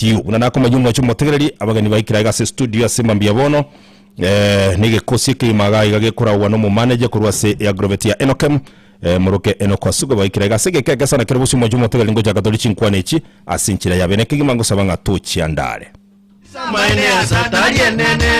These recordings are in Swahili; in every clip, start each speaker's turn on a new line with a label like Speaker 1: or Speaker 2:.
Speaker 1: tiu una nako majunga cyo motegereri abagani bayikiraga se studio asema mbiabono nige kosike magayi gage kurawa no mu manager kurwase ya Agrovet ya Enokem muruke Enokwasuga bayikiraga sege kega sana kero busi mojumo motegereri ngo jagadoli chinkwanechi asinchira yabeneke gimango sabanga tochi andare
Speaker 2: Maene asatari nene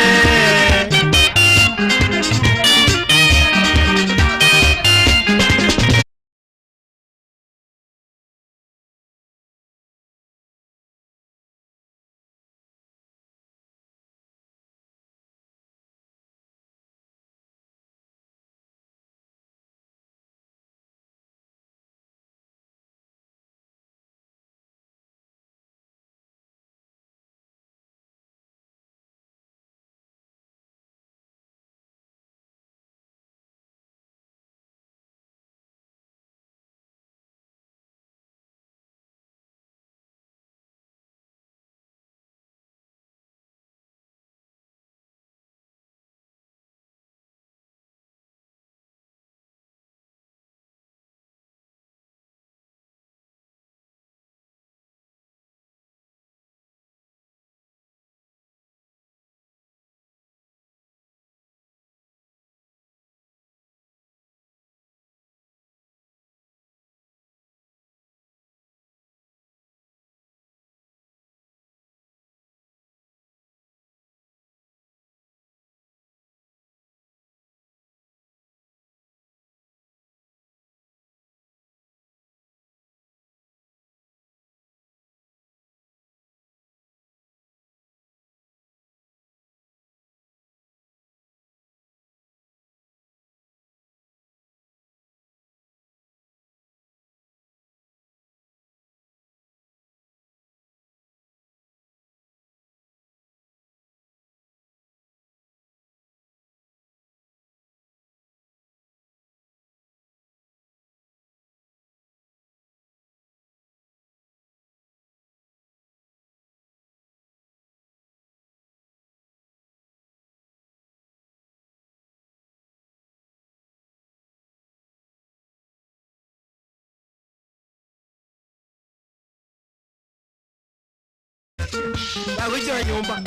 Speaker 2: Bawichira nyumba.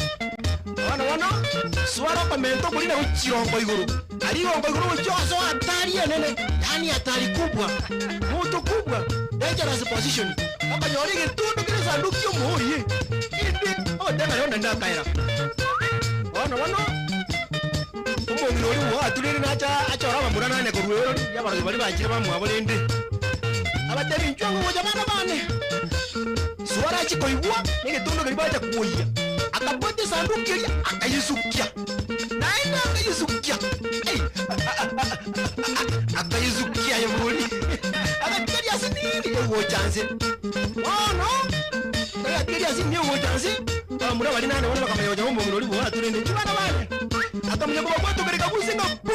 Speaker 2: Wana swara pamento kulina uchirongo iguru. Aliongo iguru uchoso hatari nene. Yani hatari kubwa. Moto kubwa. Dangerous position. Hapa nyorige tundu kile sanduku yo muhuri. Indi dana yonda ndakaira. Wana Tumo ngirori wa tuliri nacha achora bamurana ne kuruero yabara bari bakire bamwabone ndi. Abateri nchongo mojamana bane. Swara chikoibwa nige tundu kalibacha kuoya. Akapote sanduku ya akayisukia. Naenda akayisukia. Akayisukia ya muri. Akakiri asinini wo chance. No. Akakiri asinini wo chance. Bamura bari nane wana bakamayojya mu ngirori bo aturende chibana bane. Akamye kuba kwato kari kagusinga pu.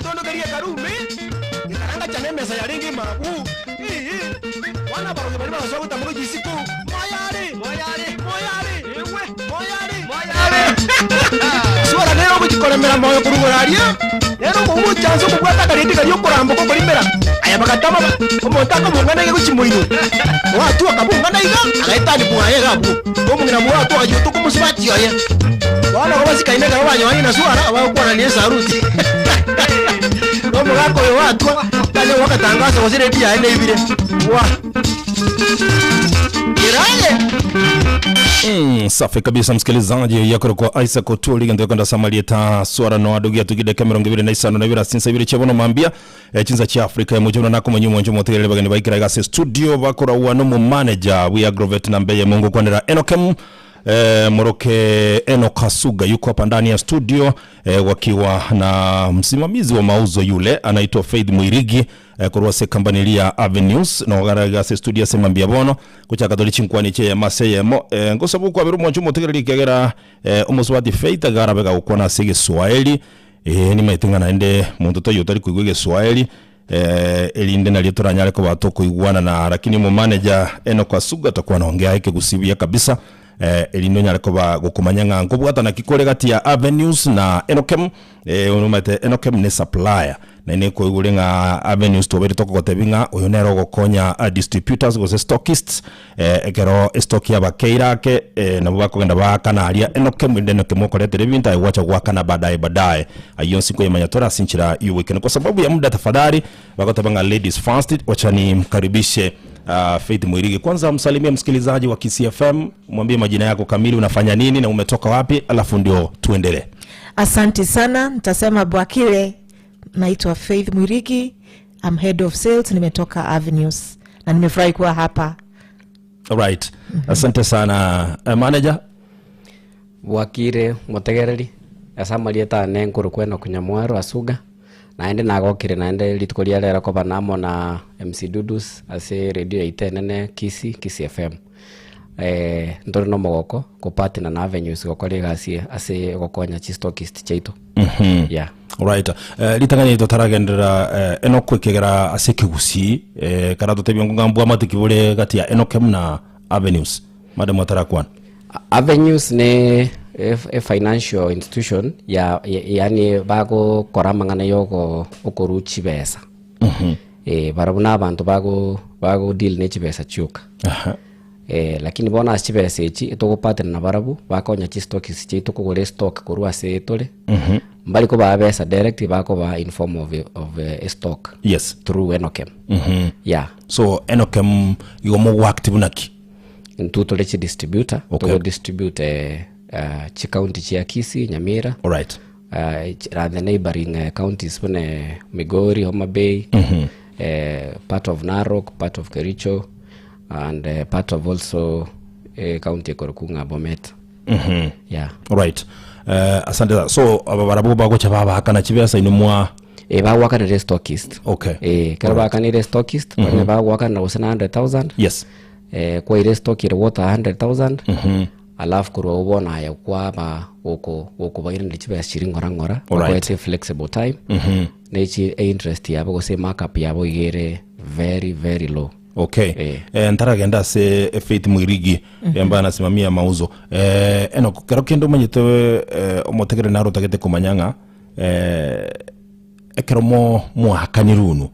Speaker 2: Tondo kari karume. Nikaranga chane mesa ya ringi mabu. Wana baro bari baro sogo tamugo jisiku. Moyare. Swara leo kujikoremera moyo kuruguraria. Lero mu chanzo kubwata karindi kari yokurambo ko kurimera. Aya bakatama umutaka mungana yego chimuino. Watu akabungana iga agaitani buhaye gabu. Omungina mu watu ajuto kumusibati yoye. Wana ko basikaine karo banywa na swara abakwana ni saruti. Omugako yo watu kale wakatangaza wazire dia ene ibire. Wa
Speaker 1: safi kabisa msikilizaji yako kwa Isaac Otuli ndio kwenda Samarieta swara no adogia tugide kamera ngibire na isano na bira sinsa bire chebono mambia chinza cha Afrika mujuna nako manyumo njo motelele bagani bayikira gase studio bakora wano mu manager we Agrovet na mbeye Mungu kwandera Enokem Muroke Enokwasuga yuko hapa ndani ya studio wakiwa na msimamizi wa mauzo yule anaitwa Faith Muirigi kurwase Kambanelia Avenues na wagaragase studio sema mbiabono kuchaka doli chinkwani che ya maseyemo ngosabu kwa biru mwanchu motegereri kagera umuswati Faith agarabega ukona sege Swahili ni maitinga naende muntu to yotari kuigwe Swahili elinde na litoranyale ko batoko igwana na lakini mu manager Enokwasuga atakuwa naongea yake gusibia kabisa elino nyareko ba gukumanya ngo bwata na kikore gati ya Avenues na Enokem unumete Enokem ne supplier na ne ko gulenga Avenues to beri toko tebinga uyu nero gokonya distributors go stockists ekero stock ya bakeira ke na bakogenda bakanaria enoke mwendeno ke mokorete lebinta iwacha gwakana baadaye ayo siku yemanya tora sinchira yu weekend kwa sababu ya muda tafadhali bakotabanga ladies first wacha ni mkaribishe Faith Mwirigi. Kwanza msalimie msikilizaji wa KCFM, mwambie majina yako kamili, unafanya nini na umetoka wapi, alafu ndio tuendelee.
Speaker 3: Asante sana, nitasema Bwakile, naitwa Faith Mwirigi, I'm head of sales, nimetoka Avenues na nimefurahi kuwa hapa.
Speaker 1: Alright. Asante sana. Manager
Speaker 4: Bwakire Mutegereri asamalieta nenkuru kwena kunyamwaro asuga naende nagokire naende litukolia lera ko banamo na MC Dudus ase radio itenene Kisi FM ndoro no mogoko ko partner na Avenues gokole gasi ase gokonya chistockist chaito. Yeah.
Speaker 1: Alright. Litangani to taragendera enokwe kegera ase kigusi karato tebyo ngambwa matikibule gati ya Enokem na Avenues. Madam Watarakwan.
Speaker 4: Avenues ne a financial institution yani bago koramangana yoko okoruchi besa. Barabuna abantu bago deal ne chibesa chuka. Lakini bona chibesa echi etoko partner na barabu bakonya chi stocks chi etoko gore stock korwa se tole. Mbali ko ba besa direct bako ba in form of a stock.
Speaker 1: Yes,
Speaker 4: through Enokem. Yeah.
Speaker 1: So Enokem yomo active naki
Speaker 4: in total distributor.
Speaker 1: Okay.
Speaker 4: To distribute chi county chia Kisi, Nyamira.
Speaker 1: All right.
Speaker 4: The neighboring counties pone Migori, Homa Bay, part of Narok, part of Kericho, and part of also county Korukunga, Bomet. Yeah.
Speaker 1: All right. Asante. So abarabu bago chababa hakana chibesa inumwa
Speaker 4: ba waka na stockist.
Speaker 1: Okay.
Speaker 4: Kero ba kana stockist, ba waka na 100,000.
Speaker 1: Yes.
Speaker 4: Kwa ile stock ile water 100,000. Alafu kuro ubona ya kwa ba woko bayiri ndichibe ngora kwa ete flexible time. Nechi interest yabo gose markup yabo igere very low.
Speaker 1: Okay. Ntaragenda se Faith Mwirigi yamba anasimamia mauzo. Eno kero kendo manyito omotegere naro tagete kumanyanga ekero mo hakanirunu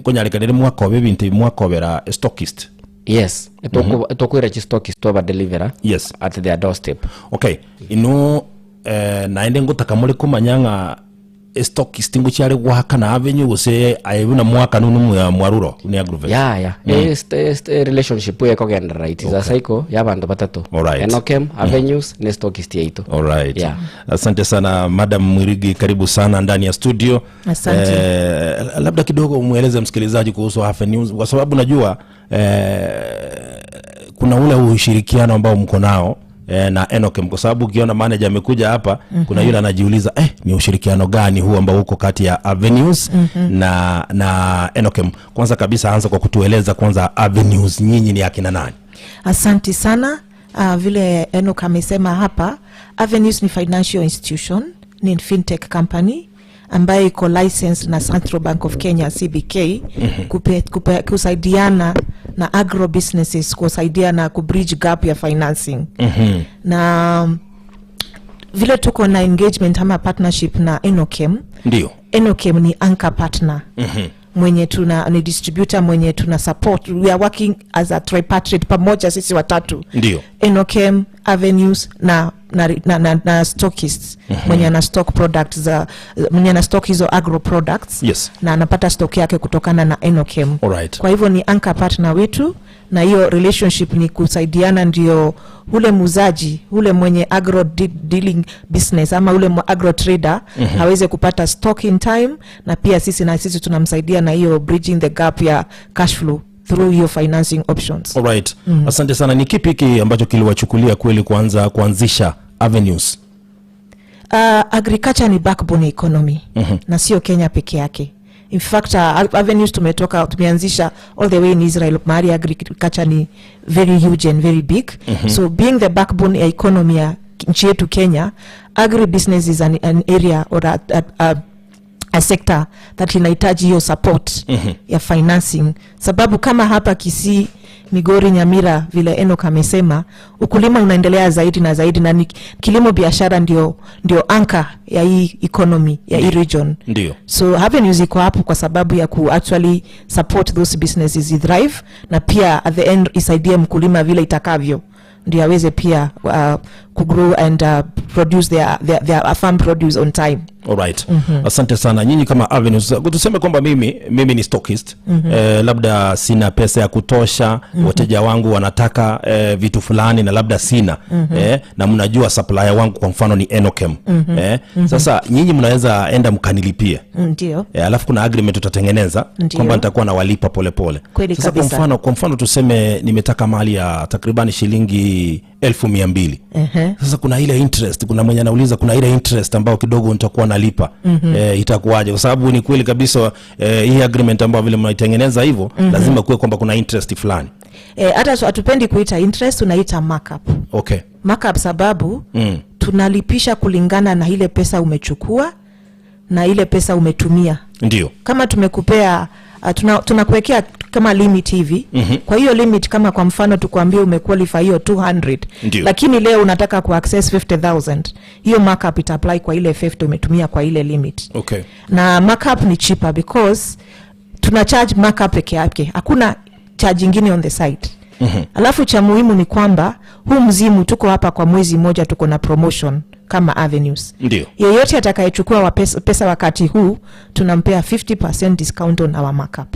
Speaker 1: konyalekanire mwaka obebinti mwaka obera stockist.
Speaker 4: Yes, etoko ira stockist to ba deliverer.
Speaker 1: Yes,
Speaker 4: at their doorstep.
Speaker 1: Okay. Ino naende ngotaka muri kumanyanga stockist ngo cyari gwaka na Avenue gose ayibuna mwaka nunu ya mwaruro ni agrove.
Speaker 4: Yeah. Relationship we ko genda right. Is a cycle ya bantu batatu. Enokem, Avenues, ne stockist yeito.
Speaker 1: All right.
Speaker 4: Yeah.
Speaker 1: Asante sana Madam Mwirigi, karibu sana ndani ya studio.
Speaker 3: Asante.
Speaker 1: Labda kidogo umueleze msikilizaji kuhusu Avenues kwa sababu najua kuna ule ushirikiano ambao mko nao na Enokem kwa sababu ukiona manager amekuja hapa kuna yule anajiuliza ni ushirikiano gani huu ambao uko kati ya Avenues na Enokem. Kwanza kabisa anza kwa kutueleza kwanza Avenues nyinyi ni akina nani?
Speaker 3: Asante sana. Vile Enokem amesema hapa, Avenues ni financial institution, ni fintech company ambayo iko license na Central Bank of Kenya CBK kusaidiana na agro businesses, kusaidiana kubridge gap ya financing. Na vile tuko na engagement ama partnership na Enokem.
Speaker 1: Ndio.
Speaker 3: Enokem ni anchor partner. Mwenye ni distributor mwenye tuna support. We are working as a tripartite pamoja sisi watatu.
Speaker 1: Ndio.
Speaker 3: Enokem, Avenues na stockists. Mwenye ana stock products mwenye ana stock hizo agro products.
Speaker 1: Yes.
Speaker 3: Na anapata stock yake kutokana na Enokem.
Speaker 1: Alright.
Speaker 3: Kwa hivyo ni anchor partner wetu na hiyo relationship ni kusaidiana, ndio ule muzaji, ule mwenye agro dealing business ama ule agro trader haweze kupata stock in time, na pia sisi tunamsaidia na hiyo bridging the gap ya cash flow through your financing options.
Speaker 1: Alright. Asante sana. Ni kipi hiki ambacho kiliwachukulia kweli kuanzisha Avenues?
Speaker 3: Agriculture ni backbone economy na sio Kenya peke yake. In fact, Avenues tumeanzisha all the way in Israel. Mahali agriculture ni very huge and very big. So being the backbone economy ya nchi yetu Kenya, agribusiness is an area or a sector that inahitaji hiyo support ya financing. Sababu kama hapa Kisii Migori, Nyamira, vile Enoch amesema, ukulima unaendelea zaidi na zaidi, na kilimo biashara ndio anka ya hii economy ya hii region.
Speaker 1: Ndio.
Speaker 3: So avenues iko hapo kwa sababu ya ku actually support those businesses thrive, na pia at the end isaidie mkulima vile itakavyo ndio aweze pia kugrow and produce their farm produce on time.
Speaker 1: Alright. Asante sana. Nyinyi kama Avenues, tuseme kwamba mimi ni stockist. Labda sina pesa ya kutosha, wateja wangu wanataka vitu fulani na labda sina. Na mnajua supplier wangu kwa mfano ni Enochem. Sasa nyinyi mnaweza enda mkanilipie.
Speaker 3: Ndio.
Speaker 1: Alafu kuna agreement tutatengeneza kwamba nitakuwa na walipa polepole. Sasa kwa mfano tuseme nimetaka mali ya takriban shilingi 1200. Sasa kuna ile interest, kuna mwenye anauliza kuna ile interest ambayo kidogo nitakuwa nalipa. Itakuwaje? Kwa sababu ni kweli kabisa hii agreement ambayo vile mnaitengeneza hivyo lazima kuwe kwamba kuna interest fulani.
Speaker 3: Hata hatupendi kuita interest, tunaita markup.
Speaker 1: Okay.
Speaker 3: Markup sababu tunalipisha kulingana na ile pesa umechukua na ile pesa umetumia.
Speaker 1: Ndio.
Speaker 3: Kama tumekupea tunakuwekea kama limit hivi. Kwa hiyo limit, kama kwa mfano tukwambie umequalify hiyo 200.
Speaker 1: Ndiyo. Lakini
Speaker 3: leo unataka ku access 50,000, hiyo markup ita apply kwa ile 50 umetumia kwa ile limit.
Speaker 1: Okay.
Speaker 3: Na markup ni cheaper because tuna charge markup peke yake, hakuna charge nyingine on the side. Alafu cha muhimu ni kwamba huu mzimu tuko hapa kwa mwezi mmoja, tuko na promotion kama Avenues.
Speaker 1: Ndio.
Speaker 3: Yeyote atakayechukua pesa wakati huu tunampea 50% discount on our markup.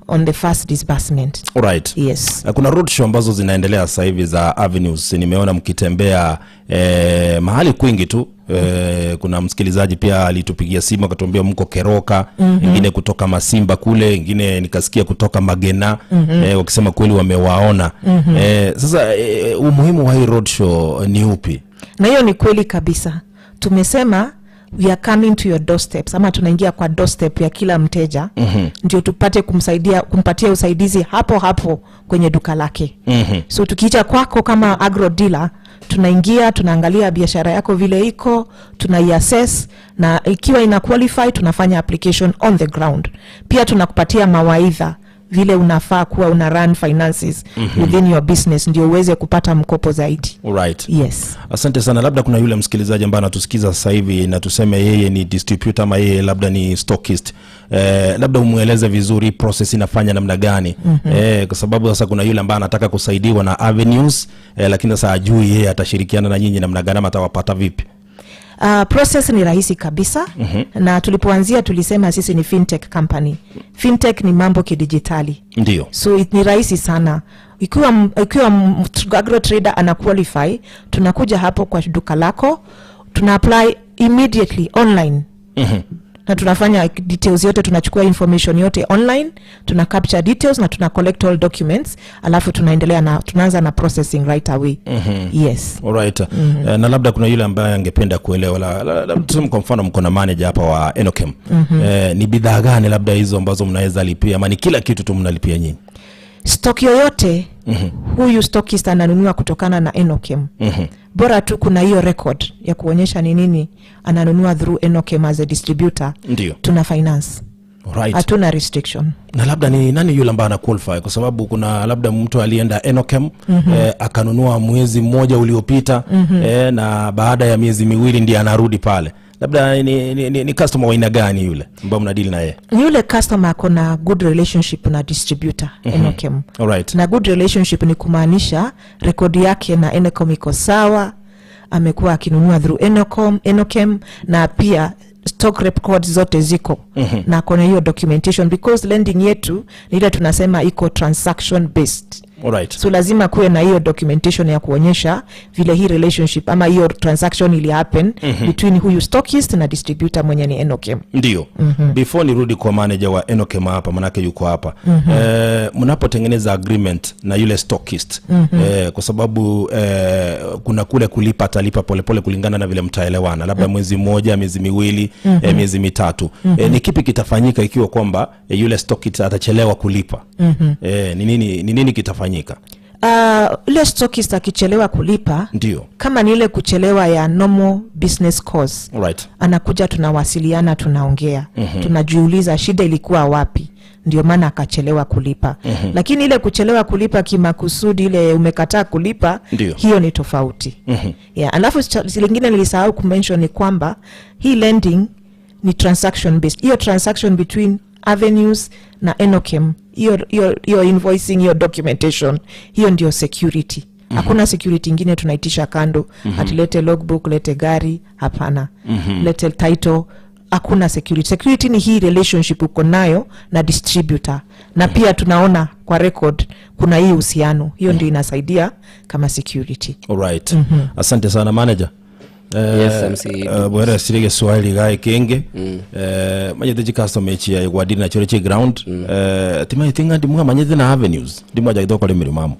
Speaker 3: On the first disbursement.
Speaker 1: Alright.
Speaker 3: Yes.
Speaker 1: Kuna roadshow ambazo zinaendelea sasa hivi za Avenues. Nimeona mkitembea mahali kwingi tu. Kuna msikilizaji pia alitupigia simu akatuambia mko Keroka, wengine kutoka Masimba kule, wengine nikasikia kutoka Magena, wakisema kweli wamewaona. Sasa umuhimu wa hii roadshow ni upi?
Speaker 3: Na hiyo ni kweli kabisa. Tumesema we are coming to your doorsteps, ama tunaingia kwa doorstep ya kila mteja. Ndio tupate kumpatia usaidizi hapo kwenye duka lake. So tukiita kwako kama agro dealer, tunaingia, tunaangalia biashara yako vile iko, tunaiassess, na ikiwa ina qualify tunafanya application on the ground. Pia tunakupatia mawaidha vile unafaa kuwa una run finances within your business ndio uweze kupata mkopo zaidi.
Speaker 1: Alright.
Speaker 3: Yes.
Speaker 1: Asante sana. Labda kuna yule msikilizaji ambaye anatusikiza sasa hivi na tuseme yeye ni distributor ama yeye labda ni stockist. Labda umueleze vizuri process inafanya namna gani. Kwa sababu sasa kuna yule ambaye anataka kusaidiwa na Avenues, lakini sasa ajui yeye atashirikiana na nyinyi namna gani, atawapata vipi?
Speaker 3: Process ni rahisi kabisa. Na tulipoanzia tulisema sisi ni fintech company. Fintech ni mambo kidijitali.
Speaker 1: Ndio.
Speaker 3: So ni rahisi sana. Ikiwa agro trader ana qualify, tunakuja hapo kwa duka lako, tuna apply immediately online. Na tunafanya details yote, tunachukua information yote online, tuna capture details na tuna collect all documents, alafu tunaanza na processing right away. Yes.
Speaker 1: Alright. Na labda kuna yule ambaye angependa kuelewa, labda tuseme kwa mfano mko na manager hapa wa Enochem. Ni bidhaa gani labda hizo ambazo mnaweza lipia, ama ni kila kitu tu mnalipia nyinyi?
Speaker 3: Stock yoyote huyu stockist ananunua kutokana na Enochem. Bora tu kuna hiyo record ya kuonyesha ni nini ananunua through Enochem as a distributor.
Speaker 1: Ndio.
Speaker 3: Tuna finance.
Speaker 1: Alright.
Speaker 3: Hatuna restriction.
Speaker 1: Na labda ni nani yule ambaye ana qualify? Kwa sababu kuna labda mtu alienda Enochem akanunua mwezi mmoja uliopita, na baada ya miezi miwili ndiye anarudi pale. Labda ni customer wa aina gani yule ambao mnadili na yeye?
Speaker 3: Yule customer ako na good relationship na distributor Enochem.
Speaker 1: Alright.
Speaker 3: Na good relationship ni kumaanisha rekodi yake na Enochem iko sawa, amekuwa akinunua through Enochem, na pia stock records zote ziko. Na kuna hiyo documentation because lending yetu ni ile tunasema iko transaction based.
Speaker 1: Alright.
Speaker 3: So lazima kuwe na hiyo documentation ya kuonyesha vile hii relationship ama hiyo transaction ili happen between huyu stockist na distributor mwenye ni Enochem.
Speaker 1: Ndio. Before nirudi kwa manager wa Enochem hapa, manake yuko hapa. Mnapotengeneza agreement na yule stockist, kwa sababu kuna kule kulipa, atalipa polepole kulingana na vile mtaelewana, labda mwezi mmoja, miezi miwili, miezi mitatu. Ni kipi kitafanyika ikiwa kwamba yule stockist atachelewa kulipa? Ni nini kitafanyika?
Speaker 3: Ile stockist akichelewa kulipa,
Speaker 1: ndio
Speaker 3: kama ni ile kuchelewa ya normal business course,
Speaker 1: right,
Speaker 3: anakuja tunawasiliana, tunaongea, tunajiuliza shida ilikuwa wapi, ndio maana akachelewa kulipa. Lakini ile kuchelewa kulipa kimakusudi, ile umekataa kulipa,
Speaker 1: Ndiyo.
Speaker 3: hiyo ni tofauti. Yeah, alafu lingine nilisahau kumention ni kwamba hii lending ni transaction based. Hiyo transaction between Avenues na Enokem, hiyo invoicing, hiyo documentation, hiyo ndio security. Hakuna security ingine tunaitisha kando. Atilete logbook, lete gari, hapana. Lete title, hakuna security. Security ni hii relationship uko nayo na distributor. Na pia tunaona kwa record kuna hii uhusiano. Hiyo ndio inasaidia kama security.
Speaker 1: Alright. Asante sana manager.
Speaker 4: Yes, MC.
Speaker 1: Bwera sirige swali gai kenge. Manyete customer chi ya gwadini na chore chi ground. Tima itinga ndi mga manyete na Avenues. Ndi mwaja gitoko le mirimamu.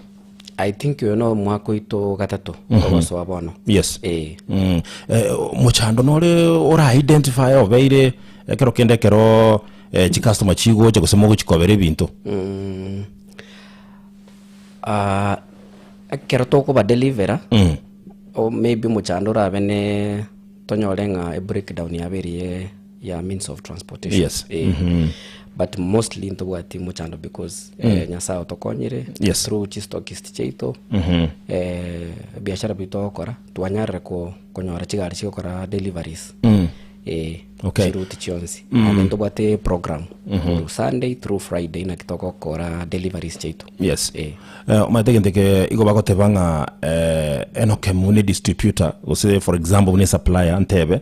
Speaker 4: I think you know mwako ito gatatu obaso abono.
Speaker 1: Yes. Muchando nore ora identify obeire kero kende kero chi customer chigo je kusema go chikobere bintu.
Speaker 4: Kero toko ba delivera. Or maybe muchando rabene tonyolenga a breakdown ya beri ya means of transportation.
Speaker 1: Yes.
Speaker 4: But mostly into what muchando because nyasa otokonyire
Speaker 1: yes.
Speaker 4: through chistockist cheito biashara bito okora tuanyare ko konyora chigari chikora deliveries
Speaker 1: okay.
Speaker 4: chiruti chionsi and ndo bate program Sunday through Friday na kitoko kora deliveries cheito.
Speaker 1: Yes. Mategenteke iko bako tebanga Enokem ni distributor ose for example ni supplier antebe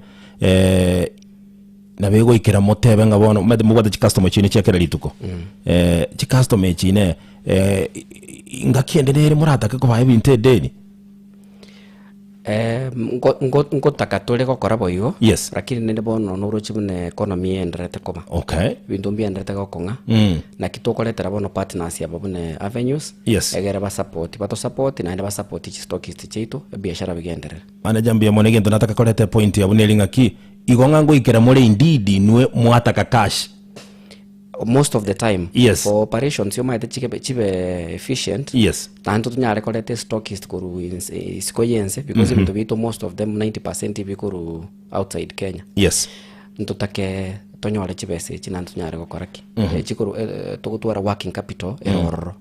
Speaker 1: na bego ikira motebe ngabono mede mubata chi customer chini chekera lituko chi customer chine ngakiendelere murata ko bae binte deni
Speaker 4: ngo takatole ko kora boyo.
Speaker 1: Yes.
Speaker 4: Lakini nende bono no rochibune economy enderete koma.
Speaker 1: Okay.
Speaker 4: Bintu mbi enderete ko konga. Na kitoko letera bono partners ya babune Avenues.
Speaker 1: Yes.
Speaker 4: Egere ba support na ende ba support chi stockist cheito biashara bigendere.
Speaker 1: Ana jambia monege ndo nataka kolete point ya bunelinga ki igonga ngo ikira mole indeed nwe mwataka cash
Speaker 4: most of the time.
Speaker 1: Yes.
Speaker 4: For operations you might chibe efficient.
Speaker 1: Yes.
Speaker 4: Tanto tunyare kolete stockist kuru sikoyense because bintu bito most of them 90% bikuru outside Kenya.
Speaker 1: Yes.
Speaker 4: Ntutake tonyore chibese chinantu nyare gokoraki chikuru tugutwara working capital eroro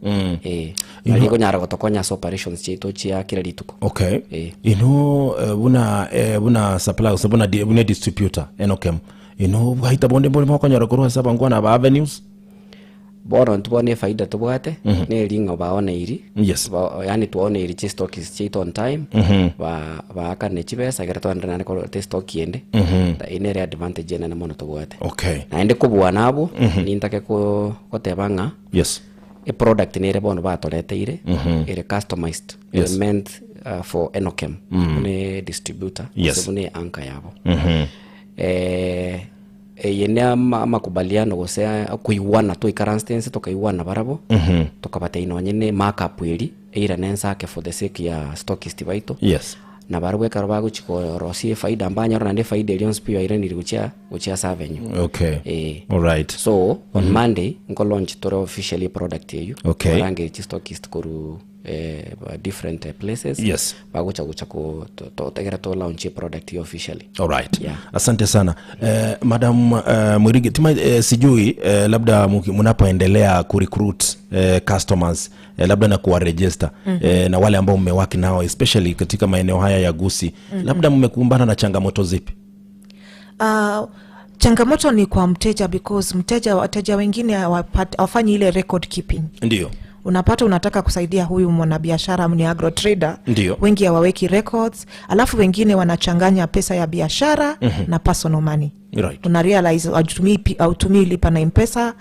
Speaker 4: aliko nyare gotokonya operations chito chia kila lituko.
Speaker 1: Okay. Buna supply buna distributor Enokem bwaita bonde moko nyara kurwa saba ngwana ba Avenues
Speaker 4: bono ntubone faida tubwate ne linga baone iri.
Speaker 1: Yes.
Speaker 4: Yani tuone iri stock is cheito on time ba akane chibesa gara to ndana ko stock yende da inere advantage na mono tubwate.
Speaker 1: Okay.
Speaker 4: Na ende kubwa nabo nintake ko tebanga.
Speaker 1: Yes.
Speaker 4: A product nere bono ba tolete ire ire customized.
Speaker 1: Yes.
Speaker 4: Meant for Enokem ne distributor.
Speaker 1: Yes.
Speaker 4: Sebune anka yabo. Yene makubaliano gosea kuiwana to ikaranstance to kaiwana barabo tokabata ino nyene markup iri ira nensake for the sake ya stockist baito.
Speaker 1: Yes.
Speaker 4: Na barwe karbago chiko rosi faida ambanya ro nande faida ilion spio ire ndiri guchia savenue.
Speaker 1: Okay. All right.
Speaker 4: So on Monday nko launch to officially product yeyu.
Speaker 1: Okay.
Speaker 4: Range chi stockist kuru different places.
Speaker 1: Yes.
Speaker 4: Bagucha ko to tegera to launch product officially.
Speaker 1: All right.
Speaker 4: Yeah.
Speaker 1: Asante sana. Madam Mwirigi tima sijui labda mnapoendelea kurecruit customers labda na kuwa register na wale ambao mmewaki nao especially katika maeneo haya ya Gusii labda mmekumbana na changamoto zipi?
Speaker 3: Changamoto ni kwa mteja because wateja wengine hawafanyi ile record keeping.
Speaker 1: Ndio.
Speaker 3: Unapata unataka kusaidia huyu mwanabiashara ni agro trader.
Speaker 1: Ndiyo. Wengi
Speaker 3: hawaweki records, alafu wengine wanachanganya pesa ya biashara na personal money.
Speaker 1: Right.
Speaker 3: Una realize autumii lipa na M-Pesa,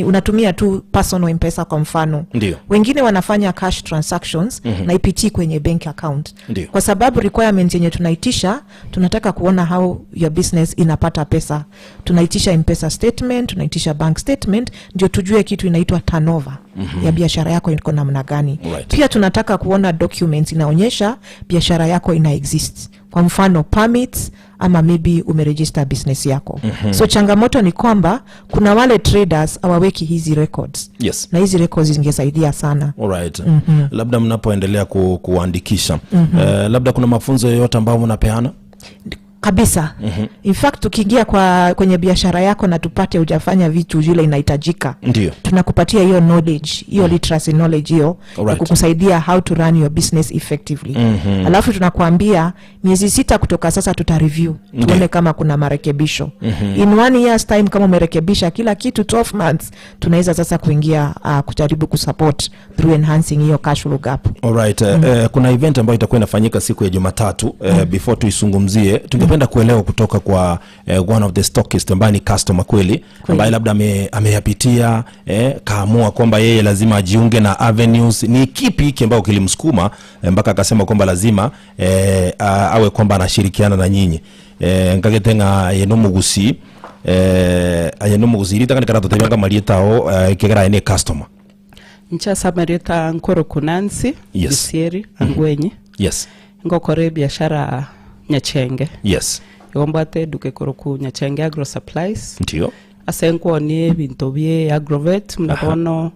Speaker 3: unatumia tu personal M-Pesa kwa mfano.
Speaker 1: Ndiyo.
Speaker 3: Wengine wanafanya cash transactions na ipitii kwenye bank account.
Speaker 1: Ndiyo.
Speaker 3: Kwa sababu requirements yenye tunaitisha, tunataka kuona how your business inapata pesa. Tunaitisha M-Pesa statement, tunaitisha bank statement, ndio tujue kitu inaitwa turnover ya biashara yako iko namna gani.
Speaker 1: Right.
Speaker 3: Pia tunataka kuona documents inaonyesha biashara yako ina exist. kwa mfano permits ama maybe umeregister business yako. So changamoto ni kwamba kuna wale traders hawaweki hizi records.
Speaker 1: Yes.
Speaker 3: Na hizi records zingesaidia sana.
Speaker 1: Alright. Labda mnapoendelea kuandikisha, labda kuna mafunzo yoyote ambayo mnapeana?
Speaker 3: Kabisa. In fact tukiingia kwenye biashara yako na tupate hujafanya vitu vile inahitajika,
Speaker 1: Ndio.
Speaker 3: tunakupatia hiyo knowledge, hiyo literacy knowledge hiyo ya kukusaidia how to run your business effectively. Alafu tunakuambia miezi 6 kutoka sasa tuta review tuone kama kuna marekebisho. In 1 year's time kama umerekebisha kila kitu 12 months tunaweza sasa kuingia kujaribu kusupport through enhancing hiyo cash flow gap.
Speaker 1: Alright. Kuna event ambayo itakuwa inafanyika siku ya Jumatatu. Before tuisungumzie, tungependa kuelewa kutoka kwa one of the stockists ambaye ni customer kweli, ambaye labda ameyapitia kaamua kwamba yeye lazima ajiunge na Avenues. Ni kipi hiki ambao kilimsukuma mpaka akasema kwamba lazima awe kwamba anashirikiana na nyinyi? Ngagetenga yenumugusi ritaka nikara tutebanga marietao kigara ni customer.
Speaker 5: Ncha samarita Nkoro Kunansi, Bisieri, Angwenyi.
Speaker 1: Yes.
Speaker 5: Ngokore biashara Nyachenge.
Speaker 1: Yes.
Speaker 5: Yombate duke koroku Nyachenge Agro Supplies.
Speaker 1: Ndio.
Speaker 5: Asenko ni bintu bye Agrovet mnabono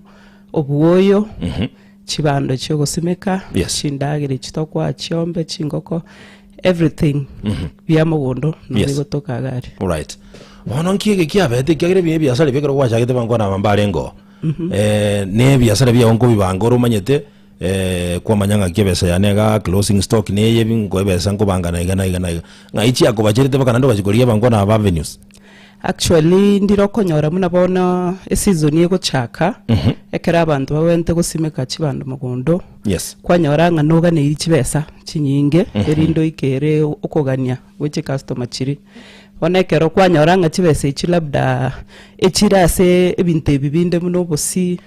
Speaker 5: obuoyo. Chibando cyo gusimeka, chindagire chitokwa chiombe chingoko everything. Bya mugondo no bigotoka gari.
Speaker 1: Alright. Wono nkiege kiabete kigire bye biashara bikero kwa chagete bangona mambarengo. Ne biashara bya ongo bibangoro manyete kwa manyanga kibesa yanega closing stock ne yebingo ebesa ngo bangana igana ngaichi akobachirite bakana ndo bachikoria bangona aba Avenues.
Speaker 5: Actually ndiro konyora munabona season yego chaka ekera abantu bawente gusimeka chibando mugondo.
Speaker 1: Yes.
Speaker 5: Kwanyora nganoga ne ichibesa chinyinge erindo ikere ukogania weche customer chiri onekero kwanyora ngachibesa ichilabda echirase ebinte bibinde muno bosi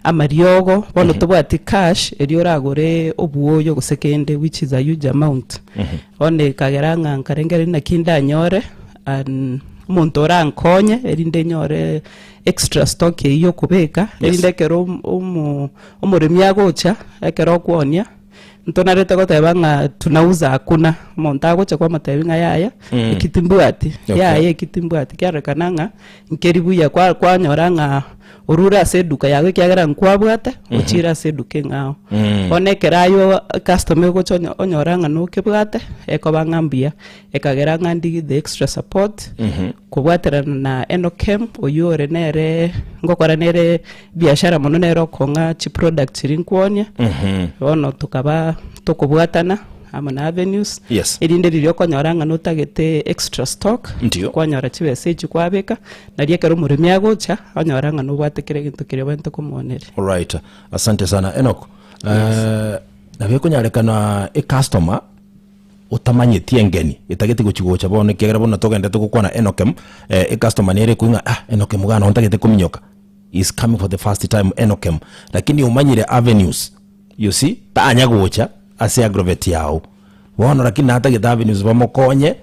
Speaker 5: amariogo bono tobwati cash erioragore obuoyo gusekende which is a huge amount. One kageranga nkarengere na kinda nyore an montora nkonye erinde nyore extra stock iyo kubeka erinde kero umuremia gocha ekero kwonia ntonarete gotebanga tunauza hakuna monta gocha kwa matebinga yaya ikitimbuati yaya ikitimbuati kyarekananga nkeribuya kwa nyoranga urura seduka yawe kyagera nkwabwate uchira seduke ngao onekerayo customer gocho onyoranga no kebwate ekobangambia ekagera ngandi the extra support kubwatera na Enokem oyore nere ngokora nere biashara mono nero konga chi product rinkwonya ono tukaba tukubwatana amana Avenues erinde riryo konyoranga no tagete extra stock kwanyora chibese chikwabeka nariekero murimi agocha onyoranga no bwatekere gintu kire bento kumonere.
Speaker 1: Alright, asante sana Enoch. Na byo kunyarekana customer utamanyitie ngeni itagete guchigocha bone kegera bona togenda tukukwana Enokem customer nere kuinga Enokem gana ontagete kuminyoka is coming for the first time Enokem, lakini umanyire Avenues you see tanya gocha ase Agrovet yao wono, lakini hata geta Avenues bamokonye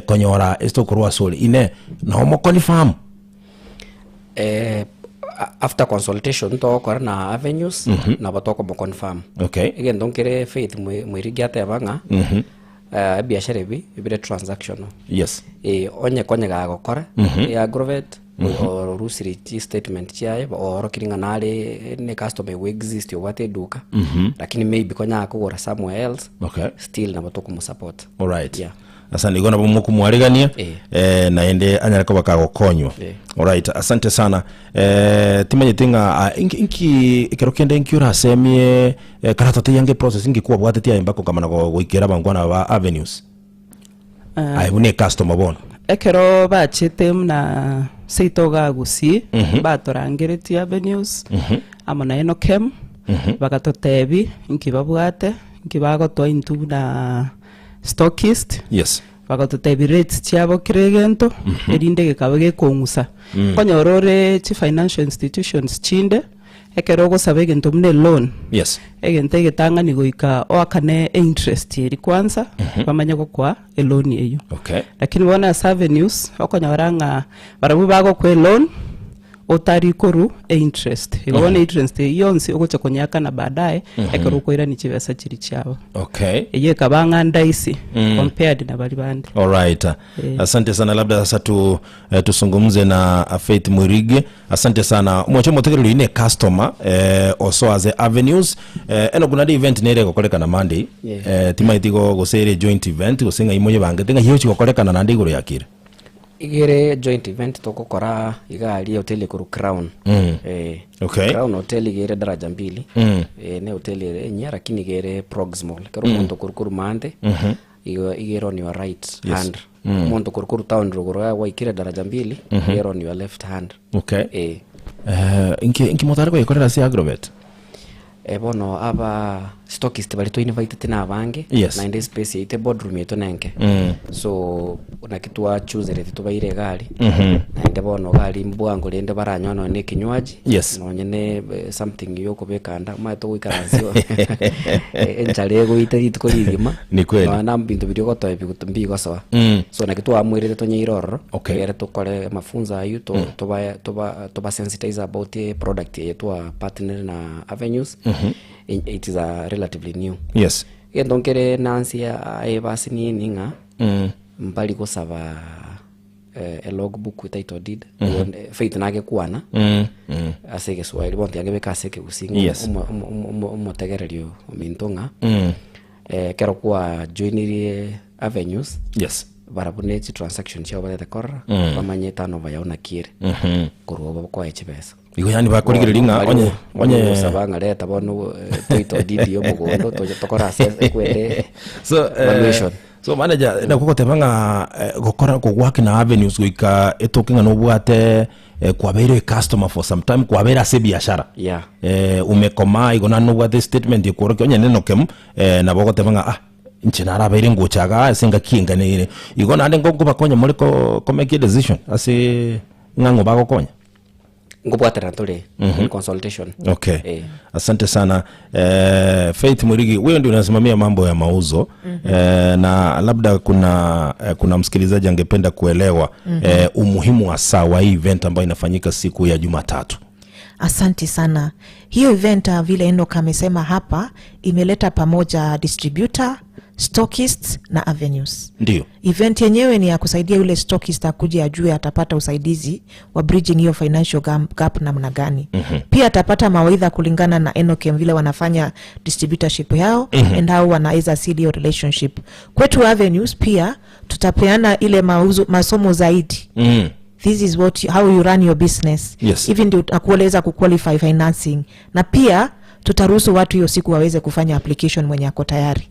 Speaker 1: konyora esto kurwa soli ine no mo confirm
Speaker 4: after consultation to kora na Avenues na batoko mo confirm.
Speaker 1: Okay.
Speaker 4: Again donkere faith mwirigiate banga biashara bi ibire transactional.
Speaker 1: Yes.
Speaker 4: Onye konye ga gokora Agrovet or rusiri statement chiaye or kiringa nale ne customer we exist yo wate duka lakini maybe konya akugora somewhere else.
Speaker 1: Okay.
Speaker 4: Still na batoko mo support.
Speaker 1: All right.
Speaker 4: Yeah.
Speaker 1: Asante gona bomo kumwarigania naende anyarako bakagokonywa. Alright, asante sana. Timanyitinga inki ikerokende inkyura semie karatote yange process ingi kuwa bwatete yambako kama nako goikera bangwana ba Avenues. Aibune customer bona.
Speaker 5: Ekero bachete na seitoga gusi batorangireti Avenues amana Enokem bagatotebi inki babwate inki bagoto intu na stockist.
Speaker 1: Yes.
Speaker 5: Bagototebi rates chiabo kiregento erinde gekabege kongusa konyorore chi financial institutions chinde ekero go sabege ntomne loan.
Speaker 1: Yes.
Speaker 5: Egente getanga ni goika okane interest eri kwanza bamanya kwa loan yeyo.
Speaker 1: Okay.
Speaker 5: Lakini wana Avenues okonyoranga barabu bago kwe loan otari koru interest igone interest yonse ogocha konyaka na baadaye ekero koira ni chibesa chiri chabo.
Speaker 1: Okay.
Speaker 5: Eye kabanga ndaisi compared na bali bandi.
Speaker 1: Alright. Asante sana, labda sasa tusungumze na Faith Mwirigi. Asante sana. Mwacho motegero ine customer also as avenues eno kuna di event nere gokoleka na Monday. Timaitigo gosere joint event gosenga imoye bange tenga hiyo chikokoleka na nandi guru yakire.
Speaker 4: Igere joint event toko kora igali hotel kuru Crown.
Speaker 1: Okay.
Speaker 4: Crown hotel igere daraja 2. Ne hotel enya lakini igere proximal. Kero monto kuru mande. Igere on your right hand. Monto kuru town ruguru wa ikire daraja 2. Igere on your left hand.
Speaker 1: Okay. Inki motari kwa ikorera si Agrovet.
Speaker 4: Bono aba stockist bali to invite na bange na inde space ite boardroom yeto nenke. So una kitu wa choose rete to baire gali na inde bono gali mbwango lende baranyono ne kinywaji no nyene something yoko bekanda ma to wikaranzio enchale go ite itko ligima
Speaker 1: ni kweli
Speaker 4: na mbintu bidio ko toy bikumbi ko sawa. So na kitu wa mwire to nyiroro yere to kole mafunza ayu to ba sensitize about the product yetu partner na avenues. It is a relatively new.
Speaker 1: Yes.
Speaker 4: Endonkere Nancy Evasini ninga mbali ko sava a logbook with title deed. Faith nage kuana. Aseke Swahili bonti angebeka aseke usinga umotegererio mintonga. Kero kwa joinery avenues.
Speaker 1: Yes.
Speaker 4: Barabuneti transaction chao bale takora bamanye tano bayona kire. Kuruba kwa echibesa.
Speaker 1: Igo yani bakurigire linga onye
Speaker 4: sabanga leta bono toito didi yo mugondo tokora assess kwende
Speaker 1: so manager na kuko tebanga gukora kugwaki na avenues goika etokinga no bwate kwabere customer for some time kwabera se biashara umekoma igona no bwate statement yikoro onye neno kem na boko tebanga nchinara bere ngochaga senga kinga ne igona ande ngo bakonya muri ko make a decision ase ngango bakokonya
Speaker 4: ngobwatera tole consultation.
Speaker 1: Okay. Asante sana. Faith Mwirigi, wewe ndio unasimamia mambo ya mauzo na labda kuna msikilizaji angependa kuelewa umuhimu wa sawa hii event ambayo inafanyika siku ya Jumatatu.
Speaker 3: Asante sana. Hiyo event vile Enoch amesema hapa imeleta pamoja distributor, stockists na avenues.
Speaker 1: Ndio.
Speaker 3: Event yenyewe ni ya kusaidia yule stockist akuje ajue atapata usaidizi wa bridging hiyo financial gap namna gani. Pia atapata mawaidha kulingana na Enoch vile wanafanya distributorship yao and how wanaweza seed your relationship. Kwetu avenues pia tutapeana ile masomo zaidi. This is how you run your business.
Speaker 1: Yes.
Speaker 3: Even ndio akueleza kuqualify financing. Na pia tutaruhusu watu hiyo siku waweze kufanya application mwenye ako tayari.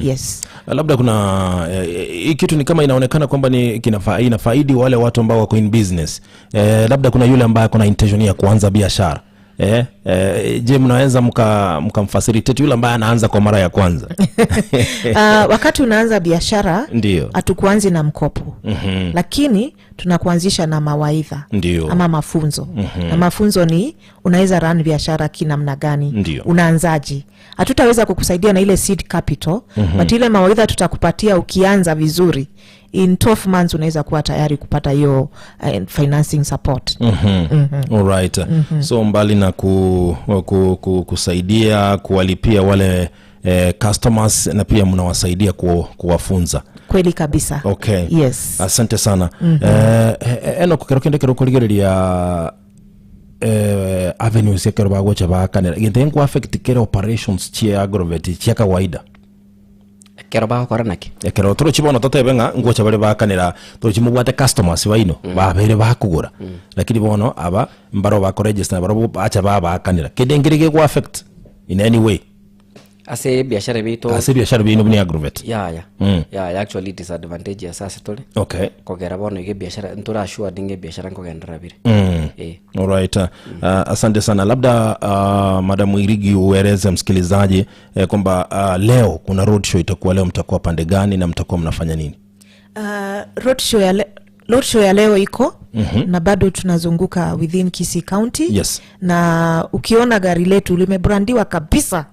Speaker 3: Yes.
Speaker 1: Labda kuna hii kitu ni kama inaonekana kwamba ni inafaidi wale watu ambao wako in business. Labda kuna yule ambaye kuna intention ya kuanza biashara. Je, mnaweza mkamfacilitate yule ambaye anaanza kwa mara ya kwanza?
Speaker 3: Wakati unaanza biashara hatukuanzi na mkopo. Lakini tunakuanzisha na mawaidha ama mafunzo. Na mafunzo ni unaweza run biashara kinamna gani? Unaanzaje? Hatutaweza kukusaidia na ile seed capital, but ile mawaidha tutakupatia ukianza vizuri. In 12 months unaweza kuwa tayari kupata hiyo financing support.
Speaker 1: Alright. So mbali na kusaidia kuwalipia wale customers na pia mnawasaidia kuwafunza.
Speaker 3: Kweli kabisa.
Speaker 1: Okay.
Speaker 3: Yes.
Speaker 1: Asante sana. Enoch kerokende kuligereria avenues yakero bagocha bakanera ngendengo affect care operations chia Agrovet chia kawaida
Speaker 4: kero ba kora naki
Speaker 1: kero toro chibono totebenga ngocha bale bakanera toro chimubwate customers baino babere bakugura lakini bono aba mbaro ba register baro acha bakanera kedengirige go affect in any way
Speaker 4: ase biashara
Speaker 1: bino ni Agrovet
Speaker 4: actually disadvantage ya sasa tole.
Speaker 1: Okay.
Speaker 4: Kogera bono ige biashara ntura sure dinge biashara ngogendera bire.
Speaker 1: Alright. Asante sana. Labda Madam Mwirigi ueleze msikilizaji kwamba leo kuna roadshow itakuwa leo, mtakuwa pande gani na mtakuwa mnafanya nini?
Speaker 3: roadshow ya leo iko na bado tunazunguka within Kisii County.
Speaker 1: Yes.
Speaker 3: Na ukiona gari letu limebrandiwa kabisa,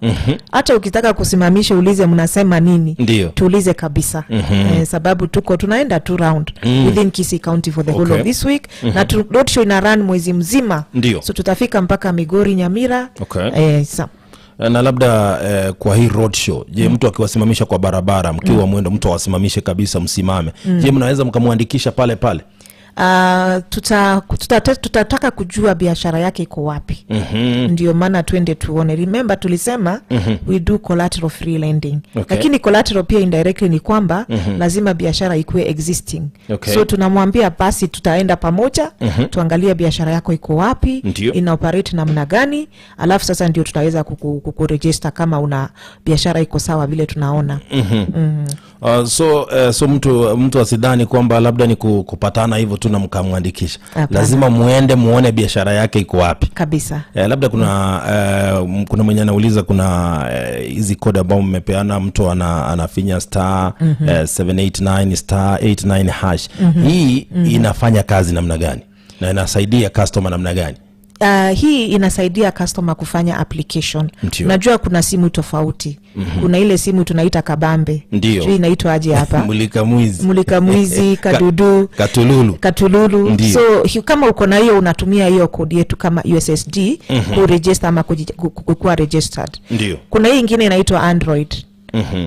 Speaker 3: hata ukitaka kusimamisha ulize mnasema nini.
Speaker 1: Ndiyo.
Speaker 3: Tuulize kabisa. Sababu tunaenda 2 round within Kisii County for the whole of this week. Na roadshow ina run mwezi mzima.
Speaker 1: Ndiyo.
Speaker 3: So tutafika mpaka Migori, Nyamira.
Speaker 1: Na labda kwa hii road show, je, mtu akiwasimamisha kwa barabara mkiwa mwendo, mtu awasimamishe kabisa msimame, je, mnaweza mkamwandikisha pale pale?
Speaker 3: Tutataka kujua biashara yake iko wapi. Ndio maana twende tuone. Remember tulisema we do collateral free lending. Lakini collateral pia indirectly ni kwamba lazima biashara ikuwe existing. So tunamwambia basi tutaenda pamoja, tuangalie biashara yako iko wapi, ina operate namna gani, alafu sasa ndio tutaweza kukuregister kama una biashara iko sawa vile tunaona.
Speaker 1: So mtu asidhani kwamba labda ni kupatana hivyo tu na mkamwandikisha. Lazima muende muone biashara yake iko wapi
Speaker 3: kabisa.
Speaker 1: Labda kuna mwenye anauliza, kuna hizi code ambao mmepeana, mtu anafinya star 789 star 89 hash. Hii inafanya kazi namna gani na inasaidia customer namna gani?
Speaker 3: Hii inasaidia customer kufanya application. Unajua kuna simu tofauti. Kuna ile simu tunaita kabambe. Hii inaitwa aje hapa? Mulika mwizi, kadudu, katululu. So kama uko na hiyo unatumia hiyo code yetu kama USSD ku register ama kuwa registered. Kuna hii nyingine inaitwa Android.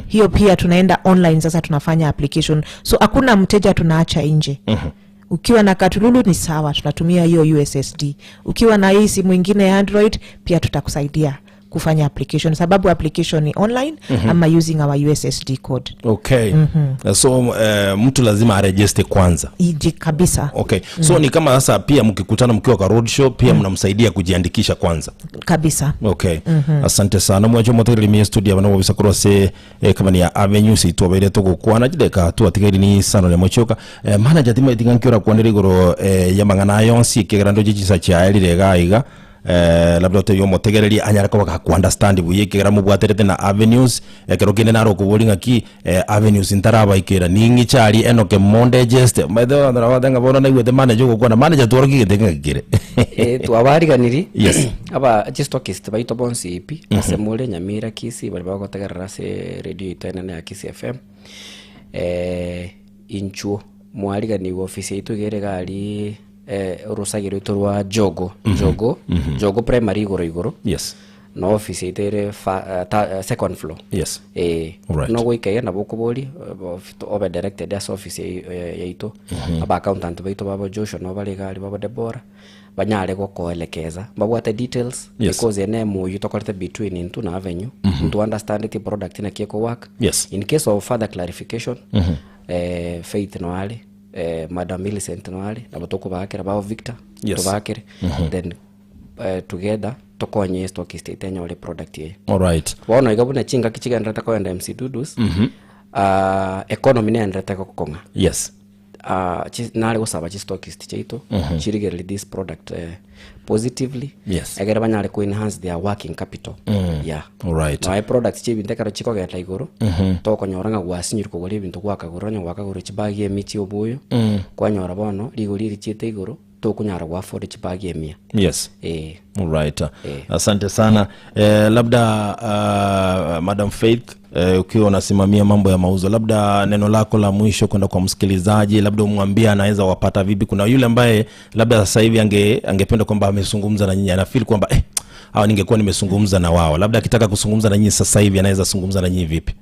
Speaker 3: Hiyo pia tunaenda online sasa tunafanya application. So hakuna mteja tunaacha nje. Ukiwa na katululu ni sawa, tunatumia hiyo USSD. Ukiwa na hii simu nyingine ya Android pia tutakusaidia kufanya application, sababu application ni online ama using our USSD code. So mtu lazima aregister kwanza. Kabisa.
Speaker 1: So ni kama sasa pia mkikutana mkiwa kwa road show pia mnamsaidia kujiandikisha kwanza.
Speaker 3: Kabisa.
Speaker 1: Asante sana. Mwaje moteri mi studio bana wabisa kurose kama ni Avenue situ abere to gukwana jideka tu atigari ni sano le mochoka manager tima itingankira kwandiri goro yamangana yonsi kegrando jijisa cha elirega iga labda te yo motegereri anyara ko ka understand buye kera mu bwaterete na Avenues kero kinde naro kubulinga ki Avenues intaraba ikera ningi chari enoke monde geste maitho andara wadanga bona na igwete manager ko kwana manager toroki gitenge gire
Speaker 4: twabari ganiri aba gestokist baito bonsi ipi asemule Nyamira Kisii bali bagotegerera se radio itene ya Kisii FM inchuo mwarigani office itu gere gali rusagiro itorwa jogo primary igoro no office itere second floor no goike na bokobori over directed as office yaito aba accountant baito baba Joshua no bali gali baba Deborah banyare gokoelekeza babwate details because ene mu yutokorete between into na Avenue to understand the product na kieko work in case of further clarification Faith Noali Madam Millicent Noali na batoko bakera ba Victor to bakere then together tokonye stock state nyole product ye. Bona igabuna chinga kichiga ndata ko enda MC Dudus economy ne ndata ko konga nale gusaba chi stockist chaito chirigerly this product positively agera banyale ko enhance their working capital my products chibi ndekaro chiko geta igoro to konyoranga gwasinyir ko gori bintu gwakagoronya gwakagoro chibagi emiti obuyo kwanyora bono ligori chite igoro to kunyara gwa for chibagi emia
Speaker 1: asante sana. Labda Madam Faith, ukiwa unasimamia mambo ya mauzo, labda neno lako la mwisho kwenda kwa msikilizaji, labda umwambie anaweza wapata vipi. Kuna yule ambaye labda sasa hivi angependa kwamba amezungumza na nyinyi, anafeel kwamba hawa ningekuwa nimezungumza na wao, labda akitaka kuzungumza na nyinyi sasa hivi anaweza zungumza na nyinyi vipi?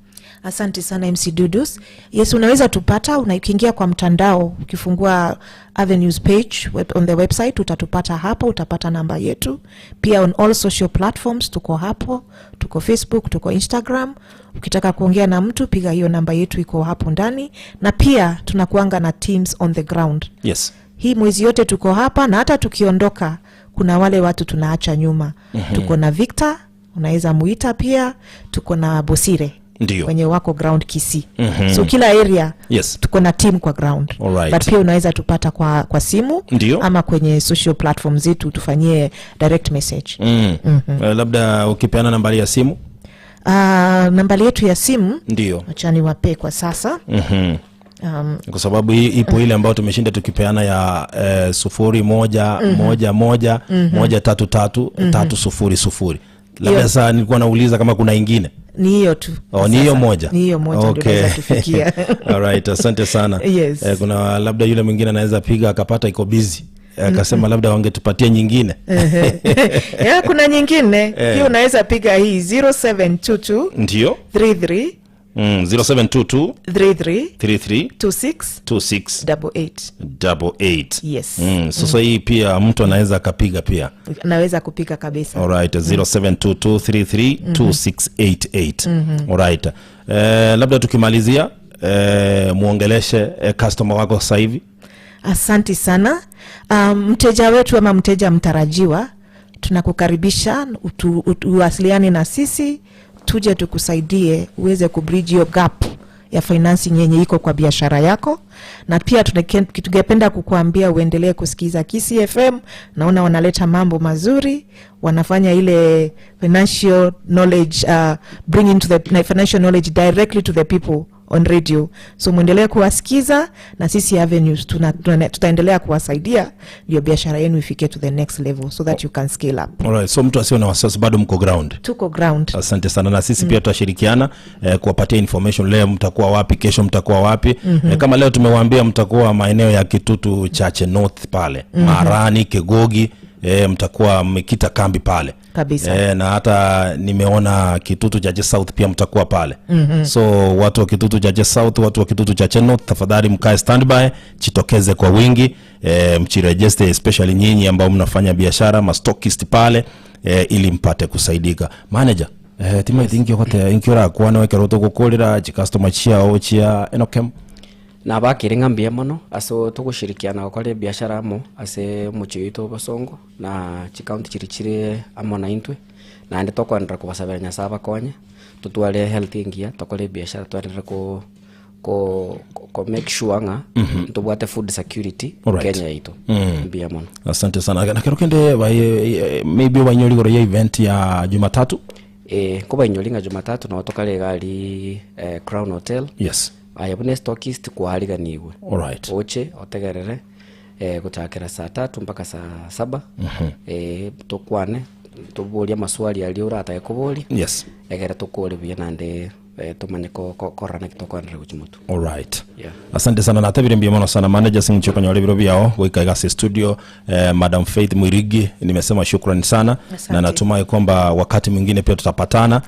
Speaker 3: Asante sana MC Dudus. Yes, unaweza tupata ukiingia kwa mtandao, ukifungua Avenues page on the website utatupata hapo, utapata namba yetu. Pia on all social platforms tuko hapo, tuko Facebook, tuko Instagram. Ukitaka kuongea na mtu piga hiyo namba yetu, iko hapo ndani. Na pia tunakuanga na teams on the ground. Hii mwezi yote tuko hapa, na hata tukiondoka kuna wale watu tunaacha nyuma. Tuko na Victor, unaweza muita pia, tuko na Bosire wenye wako ground Kisii. So kila area tuko na team kwa ground. But pia unaweza tupata kwa simu ama kwenye social platforms zetu tufanyie direct message.
Speaker 1: Labda ukipeana nambari ya simu?
Speaker 3: Nambari yetu ya simu acha niwape kwa sasa.
Speaker 1: Kwa sababu ipo ile ambayo tumeshinda tukipeana ya 0111333300. Labda sasa nilikuwa nauliza kama kuna ingine.
Speaker 3: Ni hiyo tu.
Speaker 1: Ni hiyo moja.
Speaker 3: Ni hiyo moja ndio tunaweza tufikia.
Speaker 1: Alright, asante sana.
Speaker 3: Yes.
Speaker 1: Kuna labda yule mwingine anaweza piga akapata iko busy. Akasema labda wangetupatia nyingine.
Speaker 3: Kuna nyingine. Hiyo unaweza piga hii 0722
Speaker 1: ndio
Speaker 3: 33
Speaker 1: 0722
Speaker 3: 33
Speaker 1: 2688.
Speaker 3: Yes.
Speaker 1: Sasa hii pia mtu anaweza akapiga pia.
Speaker 3: Anaweza kupiga kabisa.
Speaker 1: Alright, 0722332688. Alright. Labda tukimalizia muongeleshe customer wako sasa hivi.
Speaker 3: Asante sana. Mteja wetu ama mteja mtarajiwa, tunakukaribisha uwasiliane na sisi, tuje tukusaidie uweze kubridge your gap ya financing yenye iko kwa biashara yako. Na pia tungependa kukuambia uendelee kusikiza Kisii FM. Naona wanaleta mambo mazuri, wanafanya ile financial knowledge, bringing to the financial knowledge directly to the people on radio. So muendelee kuwasikiza, na sisi Avenues tutaendelea kuwasaidia ndio biashara yenu ifike to the next level so that you can scale up.
Speaker 1: Alright, so mtu asiwe na wasiwasi, bado mko ground.
Speaker 3: Tuko ground.
Speaker 1: Asante sana, na sisi pia tutashirikiana kuwapatia information. Leo mtakuwa wapi, kesho mtakuwa wapi. Kama leo tumewaambia mtakuwa maeneo ya Kitutu Chache North pale, Marani, Kegogi, mtakuwa mmekita kambi pale
Speaker 3: kabisa.
Speaker 1: Na hata nimeona Kitutu Chache South pia mtakuwa pale. So watu wa Kitutu Chache South, watu wa Kitutu Chache North, tafadhali mkae standby, chitokeze kwa wingi, mchirejeste, especially nyinyi ambao mnafanya biashara, ma stockist pale, ili mpate kusaidika. Manager, tima ithingi yote inkira kwa nawe keroto gukorera customer chiao chia Enokem
Speaker 4: na bakirenga mbia mono aso tugushirikiana gukora biashara amo ase muchito basongo na chikaunti chirichire amo na intwe na ndi tokwandira kubasabira nyasaba konye tutwale health ingia tokole biashara twandira ko make sure nga tubwate food security Kenya ito mbia mono.
Speaker 1: Asante sana. Na kerokende maybe wanyoli goro ya event ya Jumatatu
Speaker 4: kuba inyolinga Jumatatu na otokale gali Crown Hotel.
Speaker 1: Yes.
Speaker 4: Ayabune stockist kuhaliganiwe.
Speaker 1: Alright.
Speaker 4: Oche otegerere gutakira saa 3 mpaka saa 7. Tukwane tubulia maswali ali urata yakubuli.
Speaker 1: Yes.
Speaker 4: Egera tukole bya nande tumanyiko korana kitokwanira guchimutu.
Speaker 1: Alright.
Speaker 4: Yeah.
Speaker 1: Asante sana, na tabiri mbia mono sana manager singichoka nyole biro byao goika studio. Madam Faith Mwirigi, nimesema shukrani sana.
Speaker 3: Asante.
Speaker 1: Na natumai kwamba wakati mwingine pia tutapatana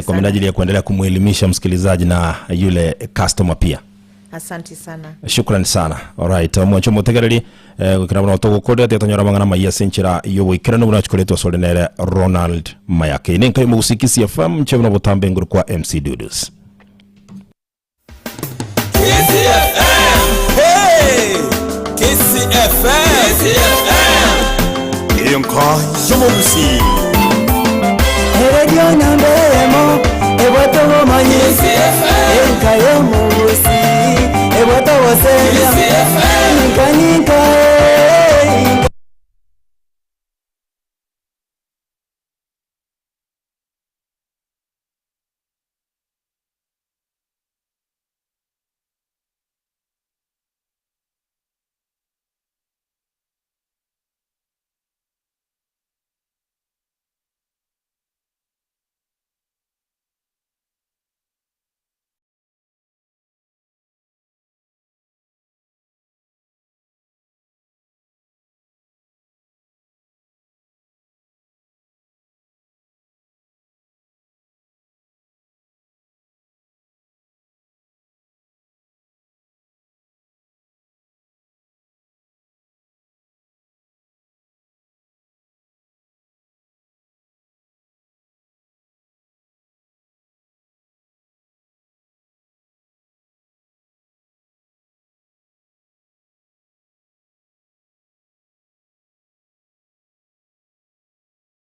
Speaker 1: kwa minajili ya kuendelea kumuelimisha msikilizaji na yule customer pia.
Speaker 3: Asante sana.
Speaker 1: Shukrani sana. Alright, mwacho mutegereri gukirabona otogukore atetanyora bangana maiya senchira iyo wikirano bunachikoletwa solenere Ronald Mayake. Nenka mu Kisii FM chebona butambe nguru kwa MC Dudus.
Speaker 6: Kisii FM. Hey! Kisii FM. Kisii FM. Yonka yomusi.
Speaker 7: Radio Nambemo, Eboto Manyi, Kisii FM. Enka yomusi, Eboto Wase.